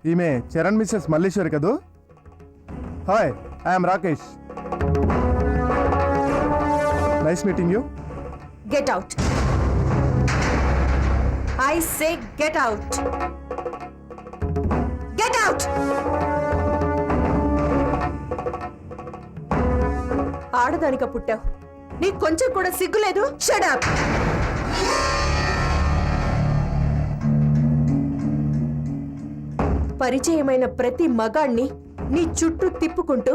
ఈమె చరణ్ మిస్సెస్ మల్లీశ్వరి కదూ? Hi, I'm Rakesh. Nice meeting you. Get out. I say get out. Get out. ఆడదానిక పుట్టావు, నీకు కొంచెం కూడా సిగ్గులేదు? Shut up. పరిచయమైన ప్రతి మగాణ్ణి నీ చుట్టూ తిప్పుకుంటూ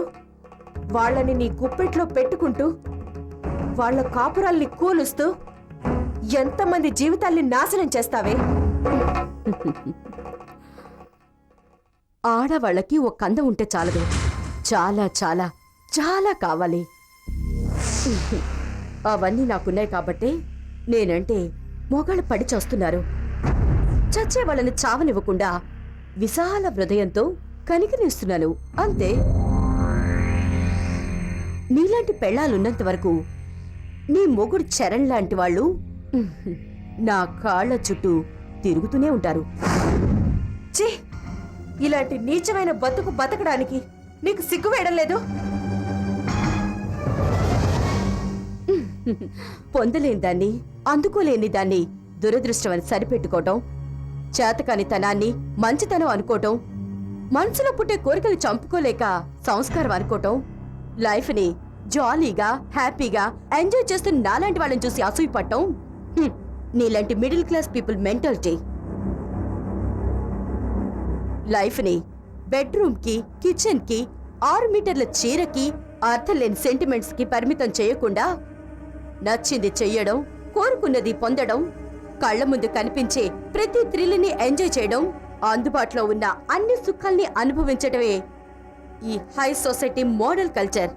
వాళ్ళని నీ గుప్పెట్లో పెట్టుకుంటూ వాళ్ళ కాపురాల్ని కూలుస్తూ ఎంతమంది జీవితాల్ని నాశనం చేస్తావే. ఆడవాళ్ళకి ఒక అందం ఉంటే చాలదు, చాలా చాలా చాలా కావాలి. అవన్నీ నాకున్నాయి కాబట్టి నేనంటే మొగాళ్ళు పడి చేస్తున్నారు. చచ్చే వాళ్ళని చావనివ్వకుండా విశాల హృదయంతో కనికరిస్తున్నాను అంతే. నీలాంటి పెళ్ళాలున్నంత వరకు నీ మొగుడు చరణ్ లాంటి వాళ్ళు నా కాళ్ల చుట్టూ తిరుగుతూనే ఉంటారు. ఛీ, ఇలాంటి నీచమైన బతుకు బతకడానికి నీకు సిగ్గు వేయడం లేదు? పొందలేని దాన్ని, అందుకోలేని దాన్ని దురదృష్టం అని సరిపెట్టుకోవటం, చేతకానితనాన్ని మంచితనం అనుకోవటం, మనసులో పుట్టే కోరికలు చంపుకోలేక సంస్కారం అనుకోవటం, లైఫ్ని జాలీగా హ్యాపీగా ఎంజాయ్ చేస్తున్న నాలాంటి వాళ్ళని చూసి అసూయపడటం నీలాంటి మిడిల్ క్లాస్ పీపుల్ మెంటాలిటీ. లైఫ్ని బెడ్రూమ్ కి, కిచెన్ కి, 6 మీటర్ల చీరకి, అర్థం లేని సెంటిమెంట్స్ కి పరిమితం చేయకుండా నచ్చింది చెయ్యడం, కోరుకున్నది పొందడం, కళ్ల ముందు కనిపించే ప్రతి థ్రిల్ని ఎంజాయ్ చేయడం, అందుబాటులో ఉన్న అన్ని సుఖాల్ని అనుభవించడమే ఈ హై సొసైటీ మోడల్ కల్చర్.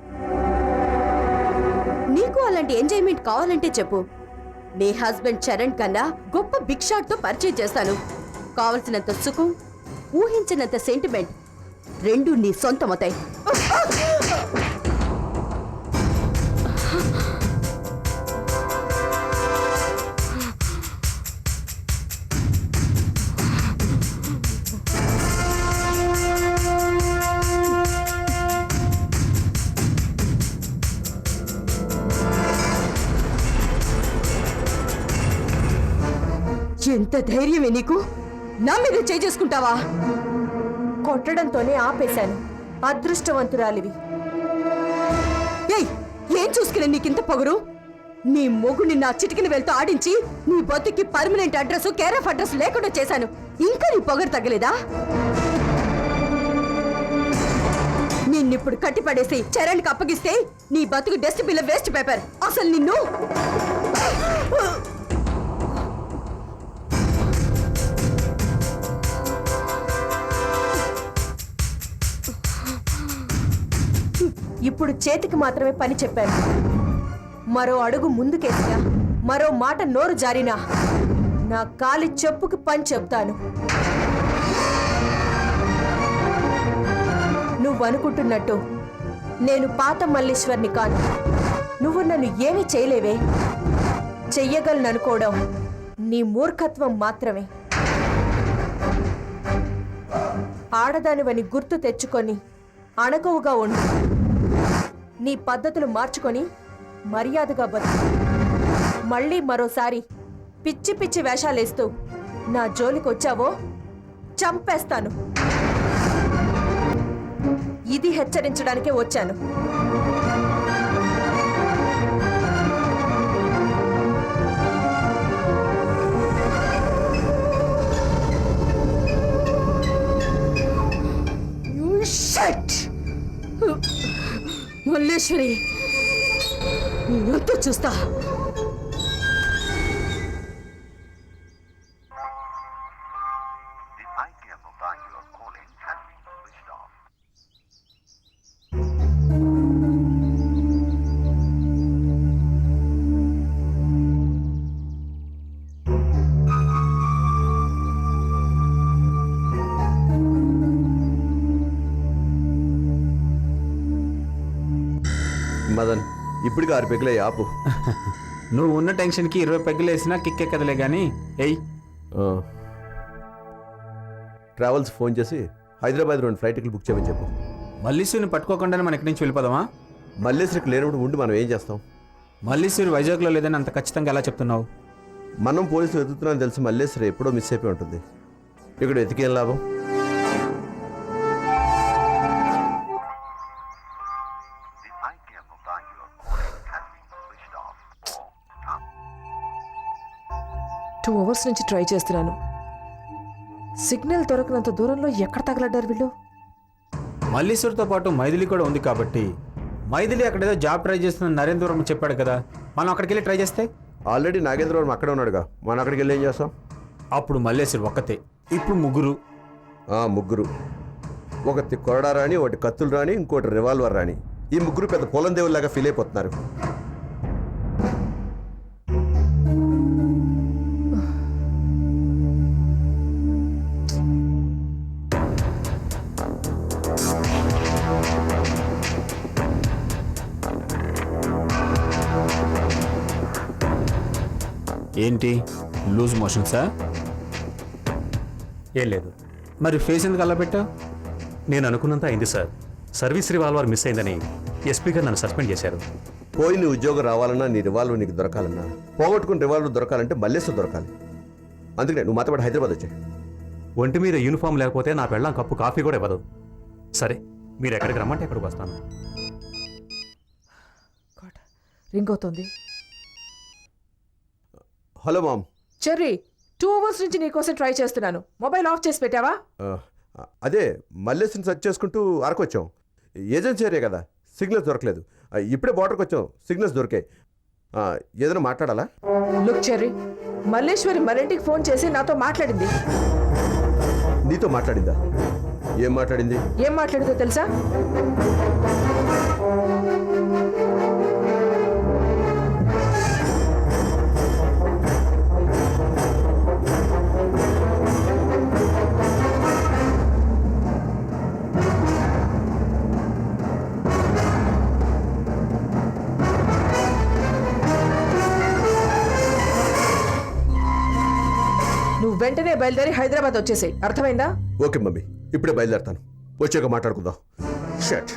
నీకు అలాంటి ఎంజాయ్మెంట్ కావాలంటే చెప్పు, నీ హస్బెండ్ చరణ్ కన్నా గొప్ప బిగ్ షాట్ తో పరిచయం చేస్తాను. కావలసినంత సుఖం, ఊహించినంత సెంటిమెంట్ రెండు నీ సొంతమవుతాయి. ఎంత ధైర్యమే నీకు? నా మీద చేసుకుంటావా? కొట్టడంతోనే ఆపేశాను. అదృష్టవంతురాలివి. ఏం చూసుకునే నీకింత పొగరు? నీ మొగుడిని నా చిటికిన వెళ్తూ ఆడించి నీ బతుకి permanent address, care of address లేకుండా చేశాను. ఇంకా నీ పొగరు తగ్గలేదా? నిన్నిప్పుడు కట్టిపడేసి చరణ్కి అప్పగిస్తే నీ బతుకు డస్ట్ బిల్ల వేస్ట్ పేపర్. అసలు నిన్ను ఇప్పుడు చేతికి మాత్రమే పని చెప్పాను. మరో అడుగు ముందుకేసినా, మరో మాట నోరు జారినా నా కాలి చెప్పుకి పని చెప్తాను. నువ్వనుకుంటున్నట్టు నేను పాత మల్లీశ్వర్ని కాను. నువ్వు నన్ను ఏమీ చేయలేవే. చెయ్యగలననుకోవడం నీ మూర్ఖత్వం మాత్రమే. ఆడదానివని గుర్తు తెచ్చుకొని అణకువగా ఉండు. నీ పద్ధతులు మార్చుకొని మర్యాదగా బతుకు. మళ్ళీ మరోసారి పిచ్చి పిచ్చి వేషాలేస్తూ నా జోలికొచ్చావో చంపేస్తాను. ఇది హెచ్చరించడానికే వచ్చాను. మల్లేశ్వరి, ఎంతో చూస్తా. మదన్, ఇప్పటికి 6 పెగ్గులే ఆపు. నువ్వు ఉన్న టెన్షన్కి 20 పెగ్గులు వేసినా కిక్కే కదలే కానీ ఎయ్. ట్రావెల్స్ ఫోన్ చేసి హైదరాబాద్ 2 ఫ్లైట్ టికెట్లు బుక్ చేయమని చెప్పు. మల్లీశ్వరిని పట్టుకోకుండానే మన ఇక్కడి నుంచి వెళ్ళిపోదామా? మల్లేశ్వరికి లేనప్పుడు ఉండి మనం ఏం చేస్తాం? మల్లీశ్వరి వైజాగ్లో లేదని అంత ఖచ్చితంగా ఎలా చెప్తున్నావు? మనం పోలీసులు వెతుకుతున్నామని తెలిసి మల్లేశ్వరి ఎప్పుడో మిస్ అయిపోయి ఉంటుంది. ఇక్కడ వెతికేం లాభం? టూ అవర్స్ నుంచి ట్రై చేస్తున్నాను. సిగ్నల్ దొరకనంత దూరంలో ఎక్కడ తగలడ్డారు వీళ్ళు? మల్లీశ్వరితో పాటు మైథిలి కూడా ఉంది కాబట్టి మైథిలి అక్కడేదో జాబ్ ట్రై చేస్తున్న నరేంద్రవర్మ చెప్పాడు కదా, మనం అక్కడికి వెళ్ళి ట్రై చేస్తే? ఆల్రెడీ నాగేంద్రవరం అక్కడే ఉన్నాడుగా, మనం అక్కడికి వెళ్ళి ఏం చేస్తాం? అప్పుడు మల్లేశ్వరి ఒక్కతే, ఇప్పుడు ముగ్గురు. ముగ్గురు. ఒకటి కొరడా రాణి, ఒకటి కత్తులు రాణి, ఇంకోటి రివాల్వర్ రాణి. ఈ ముగ్గురు పెద్ద పొలం దేవుల్లాగా ఫీల్ అయిపోతున్నారు. ఏంటి లూజ్ మోషన్సా? ఏం లేదు, మరి ఫేస్ ఎందుకు అలా పెట్టావు? నేను అనుకున్నంత అయింది సార్. సర్వీస్ రివాల్వర్ మిస్ అయిందని ఎస్పీ గారు నన్ను సస్పెండ్ చేశారు. పోయి నీ ఉద్యోగం రావాలన్నా, నీ రివాల్వర్ నీకు దొరకాలన్నా, పోగొట్టుకుని రివాల్వర్ దొరకాలంటే మల్లేశ్వర్ దొరకాలి. అందుకనే నువ్వు మాతో పాటు హైదరాబాద్ వచ్చాయి. ఒంటి మీద యూనిఫామ్ లేకపోతే నా పెళ్ళాం కప్పు కాఫీ కూడా ఇవ్వదు. సరే, మీరు ఎక్కడికి రమ్మంటే ఎక్కడికి వస్తాను. రింగ్ అవుతుంది. Hello ma'am. చెర్రీ, 2 అవర్స్ నుంచి నీకోసం ట్రై చేస్తున్నాను. మొబైల్ ఆఫ్ చేసి పెట్టావా? అదే మల్లేశ్వరిని సెర్చ్ చేసుకుంటూ అరకు వచ్చాం. ఏజెన్సీ ఏరియా కదా, సిగ్నల్స్ దొరకలేదు. ఇప్పుడే బార్డర్కి వచ్చాం, సిగ్నల్స్ దొరికాయి. ఏదైనా మాట్లాడాలా? లుక్ చెర్రీ, మల్లేశ్వరి మరింటికి ఫోన్ చేసి నాతో మాట్లాడింది. నీతో మాట్లాడిందా? ఏం మాట్లాడింది? ఏం మాట్లాడిందో తెలుసా? నువ్వు వెంటనే బయలుదేరి హైదరాబాద్ వచ్చేసాయి, అర్థమైందా? ఓకే మమ్మీ, ఇప్పుడే బయలుదేరుతాను. వచ్చాక మాట్లాడుకుందాం. షట్,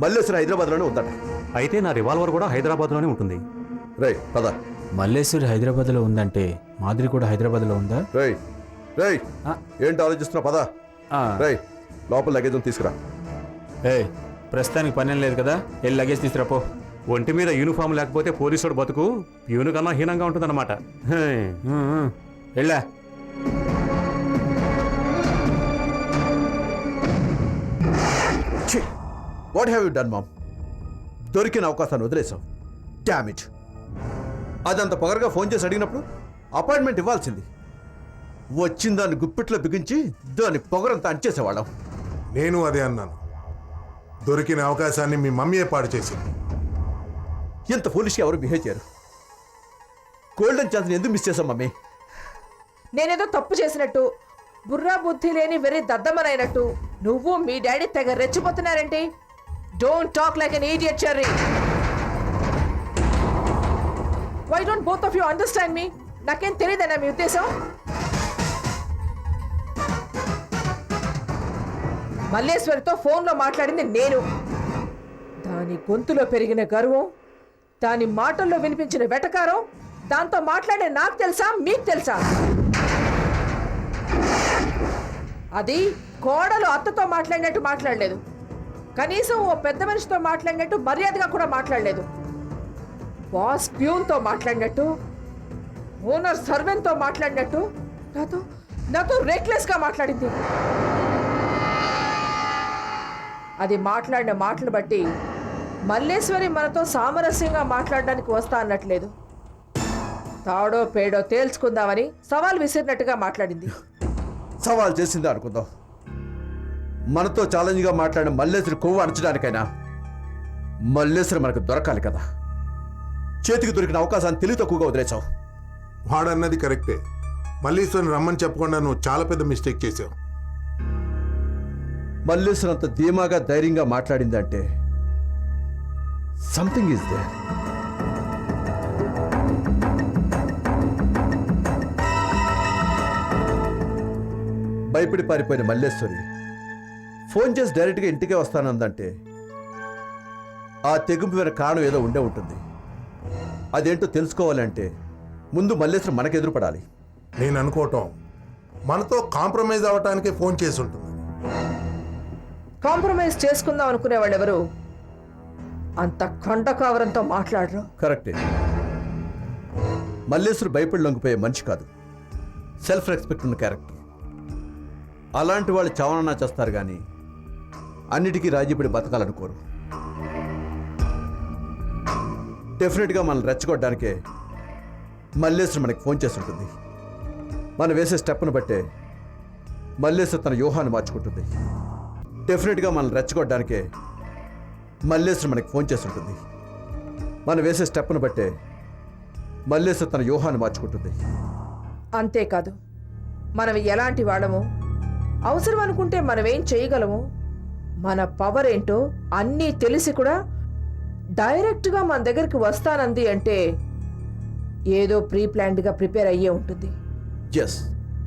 మల్లేశ్వరి హైదరాబాద్లోనే ఉందట. అయితే నా రివాల్వర్ కూడా హైదరాబాద్లోనే ఉంటుంది. రై పద. మల్లేశ్వరి హైదరాబాద్లో ఉందంటే మాదిరి కూడా హైదరాబాద్లో ఉందా? రై రై ఆ. ఏంటి ఆలోచిస్తున్నా? పద. రై లోపల లగేజ్ తీసుకురా. ప్రస్తుతానికి పని లేదు కదా, వెళ్ళి లగేజ్ తీసుకురాపో. ఒంటి మీద యూనిఫామ్ లేకపోతే పోలీసుడు బతుకు ప్యూను కన్నా హీనంగా ఉంటుందన్నమాట. వెళ్ళా. What have you done ma'am? దొరికిన అవకాశాన్ని వదిలేసాం. డామిట్. అదంత పొగరగా ఫోన్ చేసి అడిగినప్పుడు అపాయింట్మెంట్ ఇవ్వాల్సింది. వచ్చిన దాన్ని గుప్పిట్లో బిగించి దాని పొగరంతా అంచేసేవాళ్ళం. నేను అదే అన్నాను. దొరికిన అవకాశాన్ని మీ మమ్మీయే పాడు చేసింది. ఎంత ఫూలిష్గా ఎవరు బిహేవ్ చేయరు. గోల్డెన్ ఛాన్స్ని ఎందుకు మిస్ చేసాం మమ్మీ? నేనేదో తప్పు చేసినట్టు, బుర్రా బుద్ధి లేని వెరీ దద్దమ్మనైనట్టు నువ్వు మీ డాడీ తెగ రెచ్చిపోతున్నారేంటి? Don't talk like an idiot Cherry. Why don't both of you understand me? నాకేం తెలియదన్నా మీ ఉద్దేశం? మల్లేశ్వరితో ఫోన్లో మాట్లాడింది నేను. దాని గొంతులో పెరిగిన గర్వం, దాని మాటల్లో వినిపించిన వెటకారం, దాంతో మాట్లాడే నాకు తెలుసా, మీకు తెలుసా? అది కోడలు అత్తతో మాట్లాడినట్టు మాట్లాడలేదు. కనీసం ఓ పెద్ద మనిషితో మాట్లాడినట్టు మర్యాదగా కూడా మాట్లాడలేదు. బాస్ ప్యూన్తో మాట్లాడినట్టు, ఓనర్ సర్వెంట్తో మాట్లాడినట్టు నాతో రెక్లెస్గా మాట్లాడింది. అది మాట్లాడిన మాటలు బట్టి మల్లేశ్వరి మనతో సామరస్యంగా మాట్లాడడానికి వస్తా అన్నట్లేదు. తాడో పేడో తేల్చుకుందామని సవాల్ విసిరినట్టుగా మాట్లాడింది. సవాల్ చేసింది అనుకుందాం. మనతో ఛాలెంజ్గా మాట్లాడిన మల్లేశ్వరి కొవ్వు అణచడానికైనా మల్లేశ్వరి మనకు దొరకాలి కదా. చేతికి దొరికిన అవకాశాన్ని తెలివి తక్కువగా వదిలేసావు. వాడన్నది కరెక్టే. మల్లీశ్వరిని రమ్మని చెప్పకుండా నువ్వు చాలా పెద్ద మిస్టేక్ చేసావు. మల్లేశ్వరి అంత ధీమాగా ధైర్యంగా మాట్లాడింది అంటే సంథింగ్ ఈజ్ దేర్. భయపడి పారిపోయిన మల్లేశ్వరి ఫోన్ చేసి డైరెక్ట్గా ఇంటికే వస్తానందంటే ఆ తెగింపు వెనక కారణం ఏదో ఉండే ఉంటుంది. అదేంటో తెలుసుకోవాలంటే ముందు మల్లేశ్వరి మనకు ఎదురుపడాలి. నేను అనుకోవటం మనతో కాంప్రమైజ్ అవ్వటానికే ఫోన్ చేసి ఉంటుంది. కాంప్రమైజ్ చేసుకుందాం అనుకునే వాళ్ళు ఎవరు అంత ఖండకావరంతో మాట్లాడరు. కరెక్టే. మల్లేశ్వరి భయపడి లొంగిపోయే మనిషి కాదు, సెల్ఫ్ రెస్పెక్ట్ ఉన్న క్యారెక్టర్. అలాంటి వాళ్ళు చావనన్నా చేస్తారు కానీ అన్నిటికీ రాజీపడి బతకాలనుకోరు. డెఫినెట్గా మనల్ని రెచ్చగొట్టడానికే మల్లేశ్వరి మనకి ఫోన్ చేసి ఉంటుంది. మనం వేసే స్టెప్ను బట్టే మల్లేశ్వరి తన వ్యూహాన్ని మార్చుకుంటుంది. డెఫినెట్గా మనల్ని రెచ్చగొట్టడానికే మల్లేశ్వరి మనకి ఫోన్ చేసి ఉంటుంది. మనం వేసే స్టెప్ను బట్టే మల్లేశ్వరి తన వ్యూహాన్ని మార్చుకుంటుంది. అంతేకాదు, మనం ఎలాంటి వాళ్ళము, అవసరం అనుకుంటే మనం ఏం చేయగలము, మన పవర్ ఏంటో అన్నీ తెలిసి కూడా డైరెక్ట్గా మన దగ్గరికి వస్తానంది అంటే ఏదో ప్రీ ప్లాన్డ్గా ప్రిపేర్ అయ్యే ఉంటుంది. Yes,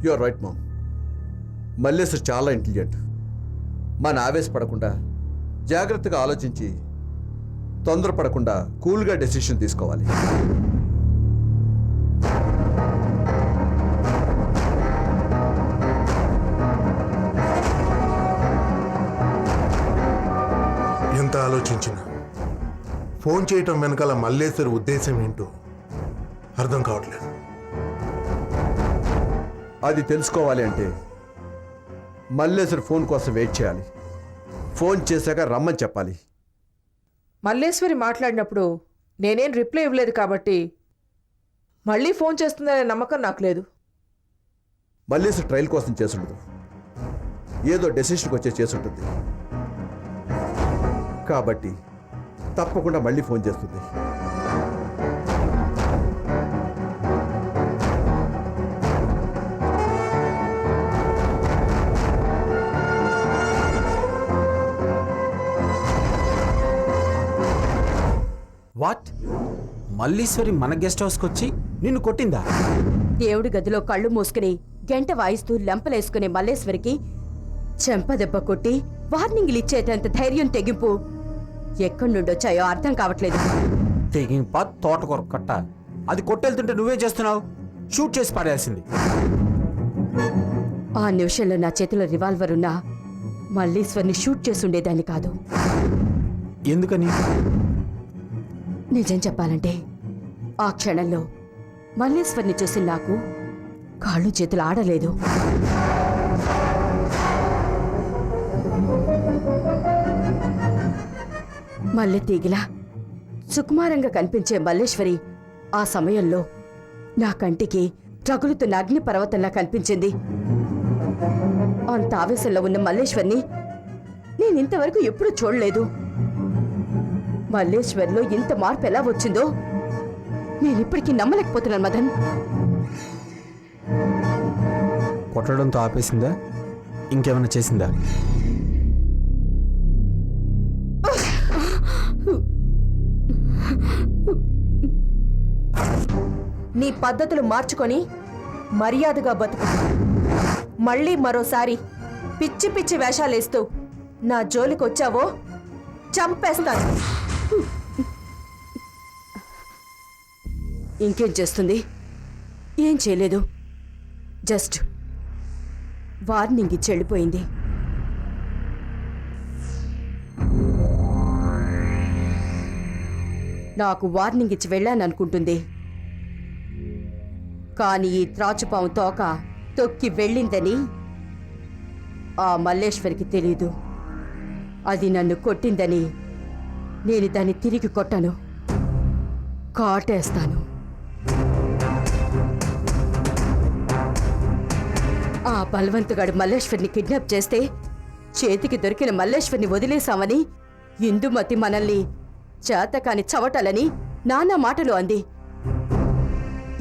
you are right ma'am. Malleshwari చాలా ఇంటెలిజెంట్. మన ఆవేశపడకుండా జాగ్రత్తగా ఆలోచించి తొందరపడకుండా కూల్గా డెసిషన్ తీసుకోవాలి. ఎంత ఆలోచించినా ఫోన్ చేయటం వెనకాల మల్లేశ్వరి ఉద్దేశం ఏంటో అర్థం కావట్లేదు. అది తెలుసుకోవాలి అంటే మల్లేశ్వరి ఫోన్ కోసం వెయిట్ చేయాలి. ఫోన్ చేశాక రమ్మని చెప్పాలి. మల్లేశ్వరి మాట్లాడినప్పుడు నేనేం రిప్లై ఇవ్వలేదు కాబట్టి మళ్ళీ ఫోన్ చేస్తుందనే నమ్మకం నాకు లేదు. మల్లేశ్వరి ట్రయల్ కోసం చేసుండదు, ఏదో డెసిషన్కి వచ్చే చేసుంటుంది. కాబట్టి తప్పకుండా మళ్ళీ ఫోన్ చేస్తుంది. వాట్? మల్లీశ్వరి మన గెస్ట్ హౌస్కి వచ్చి నిన్ను కొట్టిందా? దేవుడి గదిలో కళ్ళు మూసుకుని గంట వాయిస్తూ లెంపలేసుకునే మల్లేశ్వరికి చెంపదెబ్బ కొట్టి వార్నింగ్లు ఇచ్చేటంత ధైర్యం తెగింపు ఎక్కడి నుండొచ్చాయో అర్థం కావట్లేదు. తెగింప తోటకూర కట్ట. అది కొట్టెళ్తుంటే నువ్వే చేస్తున్నావు. షూట్ చేసి పారేయాల్సింది. ఆ నిమిషంలో నా చేతిలో రివాల్వర్ ఉన్నా మల్లీశ్వర్ని షూట్ చేసుండేదాన్ని కాదు. ఎందుకని? నిజం చెప్పాలంటే ఆ క్షణంలో మల్లేశ్వర్ని చూసి నాకు కాళ్ళు చేతులు ఆడలేదు. మల్లె తీగిలా సుకుమారంగా కనిపించే మల్లేశ్వరి ఆ సమయంలో నా కంటికి రగులుతున్న అగ్ని పర్వతంలా కనిపించింది. అంత ఆవేశంలో ఉన్న మల్లేశ్వర్ని నేనింతవరకు ఎప్పుడూ చూడలేదు. మల్లేశ్వర్లో ఇంత మార్పు ఎలా వచ్చిందో నేనిప్పటికీ నమ్మలేకపోతున్నాను మదన్. కొట్టడంతో ఆపేసిందా? ఇంకేమైనా చేసిందా? నీ పద్ధతులు మార్చుకొని మర్యాదగా బతుకు. మళ్ళీ మరోసారి పిచ్చి పిచ్చి వేషాలేస్తూ నా జోలికొచ్చావో చంపేస్తాను. ఇంకేం చేస్తుంది? ఏం చేయలేదు. జస్ట్ వార్నింగ్ ఇచ్చి వెళ్ళిపోయింది. నాకు వార్నింగ్ ఇచ్చి వెళ్ళాననుకుంటుంది. కానీ ఈ త్రాచుపాము తోక తొక్కి వెళ్ళిందని ఆ మల్లేశ్వరికి తెలీదు. అది నన్ను కొట్టిందని నేను దాన్ని తిరిగి కొట్టను, కాటేస్తాను. ఆ బలవంతుగాడు మల్లేశ్వర్ని కిడ్నాప్ చేస్తే చేతికి దొరికిన మల్లేశ్వర్ని వదిలేశామని ఇందుమతి మనల్ని చేతకాని చవటాలని నానా మాటలు అంది.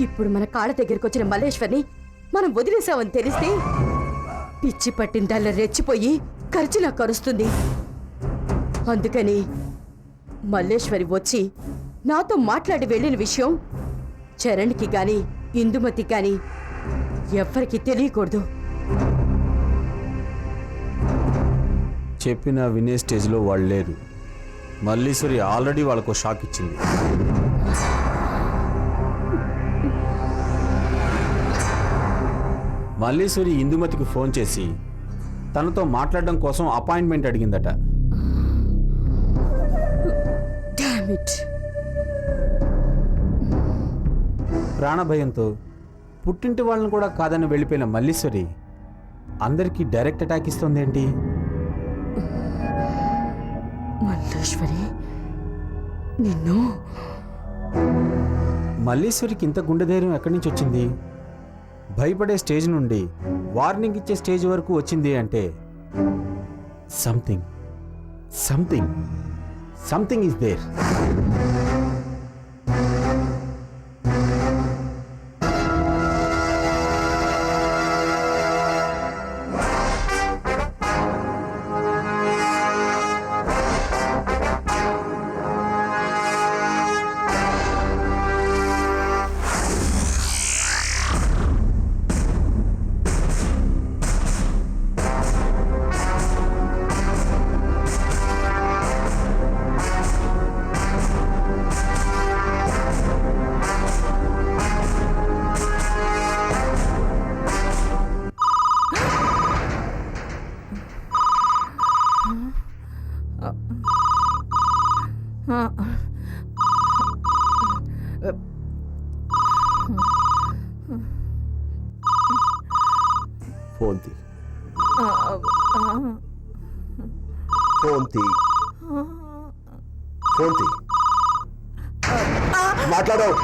ఇప్పుడు మన కాళ్ళ దగ్గరికి వచ్చిన మల్లేశ్వర్ని మనం వదిలేశామని తెలిస్తే పిచ్చి పట్టిందల్లా రెచ్చిపోయి ఖర్చులా కరుస్తుంది. అందుకని మల్లేశ్వరి వచ్చి నాతో మాట్లాడి వెళ్ళిన విషయం చరణ్కి గాని ఇందుమతి గాని ఎవ్వరికీ తెలియకూడదు. చెప్పిన వినే స్టేజ్లో వాళ్ళు లేరు. మల్లీశ్వరి ఆల్రెడీ వాళ్ళకు షాక్ ఇచ్చింది. మల్లీశ్వరి ఇందుమతికి ఫోన్ చేసి తనతో మాట్లాడడం కోసం అపాయింట్మెంట్ అడిగిందట. Damn it. ప్రాణభయంతో పుట్టింటి వాళ్ళని కూడా కాదని వెళ్ళిపోయిన మల్లీశ్వరి అందరికీ డైరెక్ట్ అటాక్ ఇస్తోందేంటి? మల్లేశ్వరి నిన్ను మల్లీశ్వరికి ఇంత గుండె ధైర్యం ఎక్కడి నుంచి వచ్చింది? భయపడే స్టేజ్ నుండి వార్నింగ్ ఇచ్చే స్టేజ్ వరకు వచ్చింది అంటే something something something is there. Phone తీ. ఫోన్ తీ. ఫోన్ తీ. మాట్లాడవు.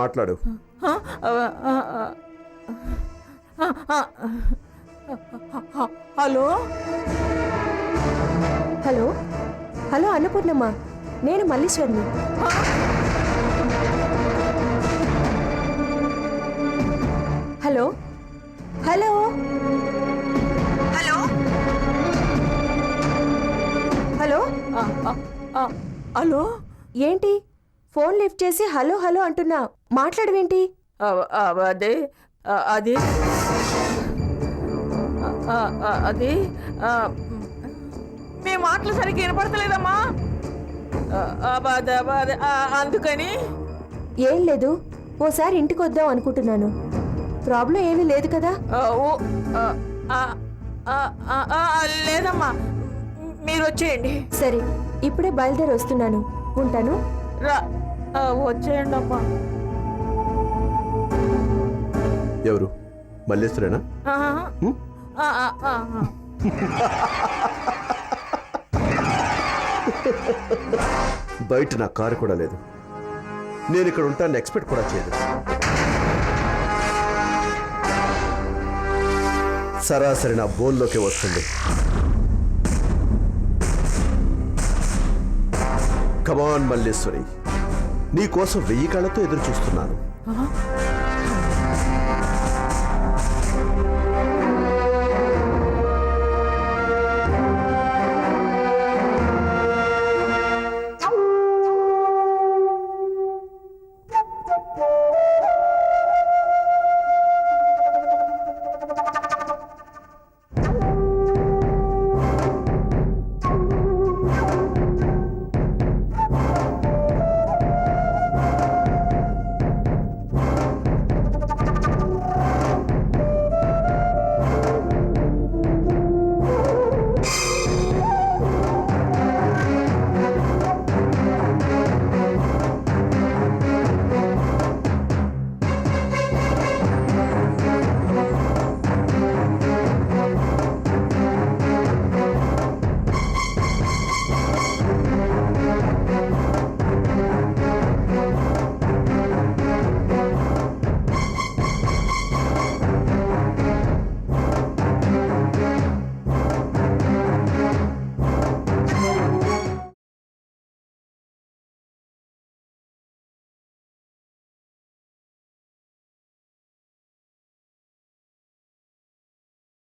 మాట్లాడు. హలో హలో హలో అన్నపూర్ణమ్మ, నేను మల్లీశ్వరిని. Hello hello hello hello hello ఏంటి ఫోన్ లిఫ్ట్ చేసి హలో హలో అంటున్నా, మాట్లాడవేంటి? అదే అది అది మీ మాటలు సరిగ్గా వినపడతలేదమ్మా. అందుకని ఏం లేదు, ఓసారి ఇంటికి వద్దాం అనుకుంటున్నాను. ప్రాబ్లం ఏమీ లేదు కదా? లేదమ్మా, మీరు వచ్చేయండి. సరే, ఇప్పుడే బయలుదేరి వస్తున్నాను. ఉంటాను. వచ్చేయండి అమ్మా. ఎవరు? మల్లేశ్వరేనా? బయట నా కారు కూడా లేదు. నేను ఇక్కడ ఉంటాను ఎక్స్పెక్ట్ కూడా చేయలేదు. సరాసరి నా బోన్లోకి వస్తుంది. కమాన్ మల్లేశ్వరి, నీ కోసం 1000 కళ్ళతో ఎదురు చూస్తున్నాను.